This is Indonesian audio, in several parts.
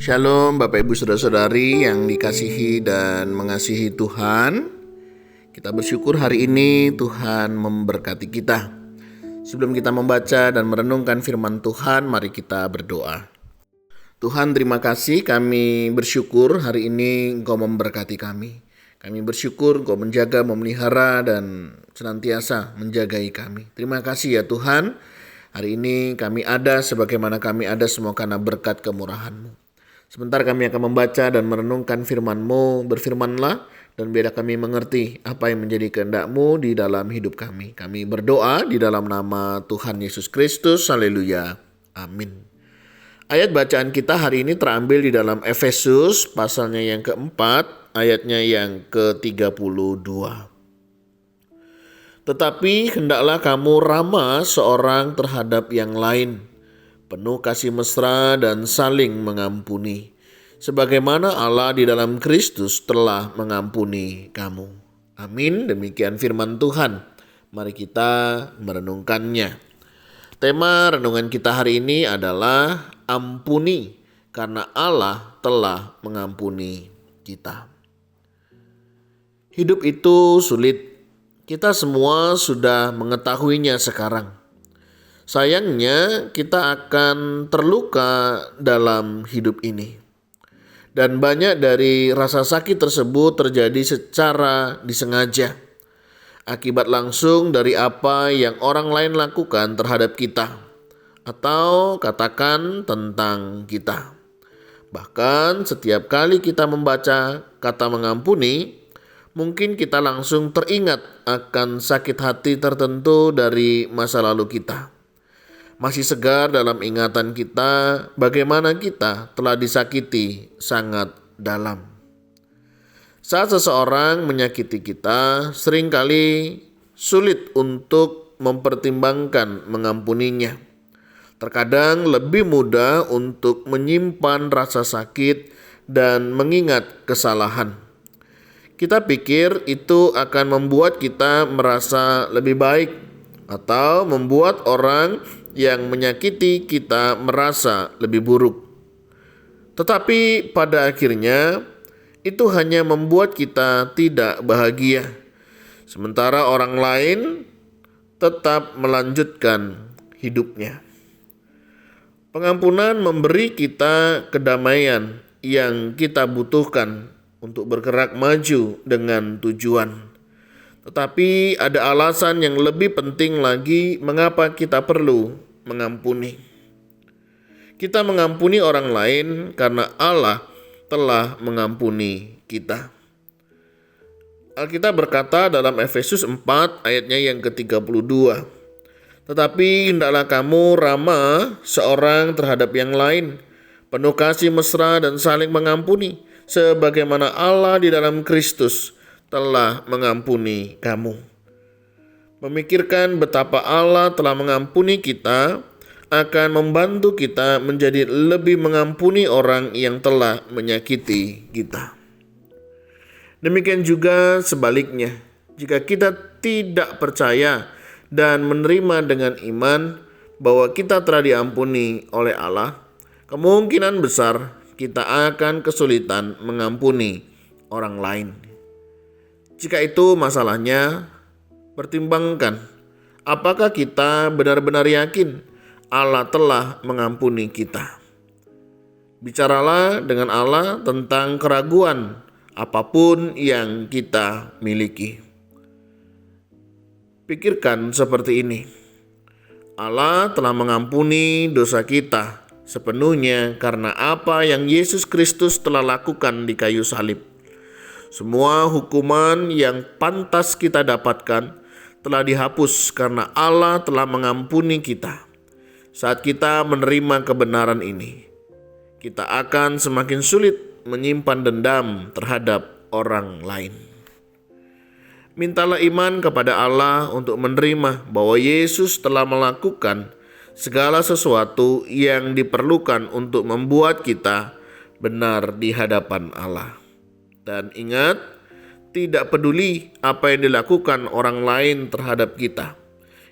Shalom Bapak Ibu Saudara-saudari yang dikasihi dan mengasihi Tuhan. Kita bersyukur hari ini Tuhan memberkati kita. Sebelum kita membaca dan merenungkan firman Tuhan, mari kita berdoa. Tuhan, terima kasih, kami bersyukur hari ini Engkau memberkati kami. Kami bersyukur Engkau menjaga, memelihara dan senantiasa menjagai kami. Terima kasih ya Tuhan. Hari ini kami ada sebagaimana kami ada semua karena berkat kemurahan-Mu. Sebentar kami akan membaca dan merenungkan firman-Mu. Berfirmanlah dan biarlah kami mengerti apa yang menjadi kehendak-Mu di dalam hidup kami. Kami berdoa di dalam nama Tuhan Yesus Kristus. Haleluya. Amin. Ayat bacaan kita hari ini terambil di dalam Efesus pasalnya yang keempat, ayatnya yang ke-32. Tetapi hendaklah kamu ramah seorang terhadap yang lain, penuh kasih mesra dan saling mengampuni, sebagaimana Allah di dalam Kristus telah mengampuni kamu. Amin. Demikian firman Tuhan. Mari kita merenungkannya. Tema renungan kita hari ini adalah ampuni, karena Allah telah mengampuni kita. Hidup itu sulit. Kita semua sudah mengetahuinya sekarang. Sayangnya kita akan terluka dalam hidup ini. Dan banyak dari rasa sakit tersebut terjadi secara disengaja. Akibat langsung dari apa yang orang lain lakukan terhadap kita. Atau katakan tentang kita. Bahkan setiap kali kita membaca kata mengampuni, mungkin kita langsung teringat akan sakit hati tertentu dari masa lalu kita. Masih segar dalam ingatan kita bagaimana kita telah disakiti sangat dalam. Saat seseorang menyakiti kita, seringkali sulit untuk mempertimbangkan mengampuninya. Terkadang lebih mudah untuk menyimpan rasa sakit dan mengingat kesalahan. Kita pikir itu akan membuat kita merasa lebih baik atau membuat orang yang menyakiti kita merasa lebih buruk. Tetapi pada akhirnya itu hanya membuat kita tidak bahagia, sementara orang lain tetap melanjutkan hidupnya. Pengampunan memberi kita kedamaian yang kita butuhkan untuk bergerak maju dengan tujuan. Tetapi ada alasan yang lebih penting lagi mengapa kita perlu mengampuni. Kita mengampuni orang lain karena Allah telah mengampuni kita. Alkitab berkata dalam Efesus 4 ayatnya yang ke-32. Tetapi hendaklah kamu ramah seorang terhadap yang lain, penuh kasih mesra dan saling mengampuni, sebagaimana Allah di dalam Kristus telah mengampuni kamu. Memikirkan betapa Allah telah mengampuni kita akan membantu kita menjadi lebih mengampuni orang yang telah menyakiti kita. Demikian juga sebaliknya, jika kita tidak percaya dan menerima dengan iman bahwa kita telah diampuni oleh Allah, kemungkinan besar kita akan kesulitan mengampuni orang lain. Jika itu masalahnya, pertimbangkan apakah kita benar-benar yakin Allah telah mengampuni kita. Bicaralah dengan Allah tentang keraguan apapun yang kita miliki. Pikirkan seperti ini. Allah telah mengampuni dosa kita sepenuhnya karena apa yang Yesus Kristus telah lakukan di kayu salib. Semua hukuman yang pantas kita dapatkan telah dihapus karena Allah telah mengampuni kita. Saat kita menerima kebenaran ini, kita akan semakin sulit menyimpan dendam terhadap orang lain. Mintalah iman kepada Allah untuk menerima bahwa Yesus telah melakukan segala sesuatu yang diperlukan untuk membuat kita benar di hadapan Allah. Dan ingat, tidak peduli apa yang dilakukan orang lain terhadap kita.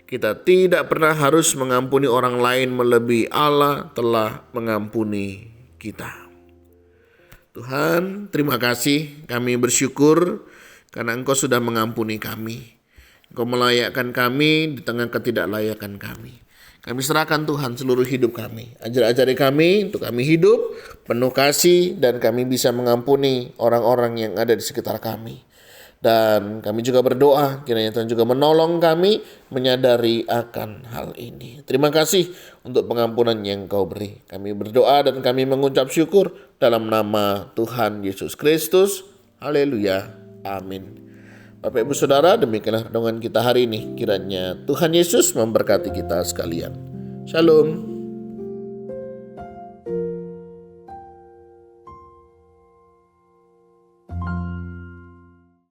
Kita tidak pernah harus mengampuni orang lain melebihi Allah telah mengampuni kita. Tuhan, terima kasih, kami bersyukur karena Engkau sudah mengampuni kami. Engkau melayakkan kami di tengah ketidaklayakan kami. Kami serahkan Tuhan seluruh hidup kami. Ajar-ajari kami untuk kami hidup penuh kasih dan kami bisa mengampuni orang-orang yang ada di sekitar kami. Dan kami juga berdoa kiranya Tuhan juga menolong kami menyadari akan hal ini. Terima kasih untuk pengampunan yang Kau beri. Kami berdoa dan kami mengucap syukur dalam nama Tuhan Yesus Kristus. Haleluya. Amin. Bapak Ibu Saudara, demikianlah renungan kita hari ini. Kiranya Tuhan Yesus memberkati kita sekalian. Shalom.